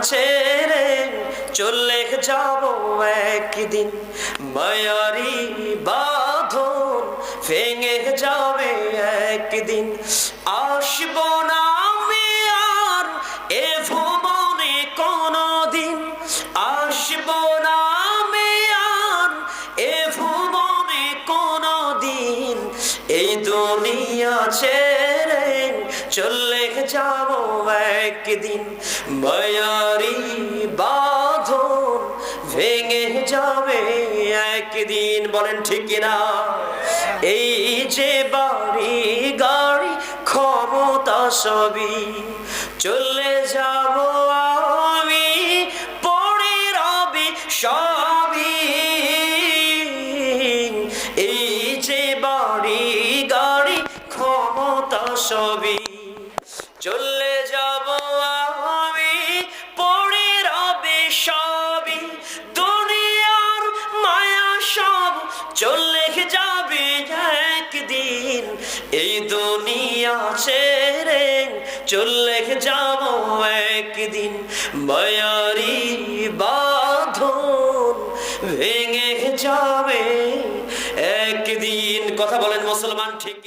ছেড়ে চলে যাব একদিন, মায়ারি বাঁধন ভেঙে যাবে একদিন। আসব না আমি আর এ ভুবনে কোনদিন, আসব না আমি আর এ ভুবনে কোনদিন। এই দুনিয়া ছেড়ে চলে যাব একদিন, মায়ারি বাঁধন ভেঙে যাবে একদিন। বলেন ঠিক কিনা? এই যে বাড়ি গাড়ি ক্ষমতা সবই চলে যাব আমি, পড়ে রবে সবই। এই যে বাড়ি গাড়ি ক্ষমতা সবই চলে যাব আমি, পড়ে রবে সবই। দুনিয়ার মায়া সব চলে যাবে একদিন, এই দুনিয়া ছেড়ে চলে যাব একদিন, মায়ারি বাঁধন ভেঙে যাবে একদিন। কথা বলেন মুসলমান ঠিক?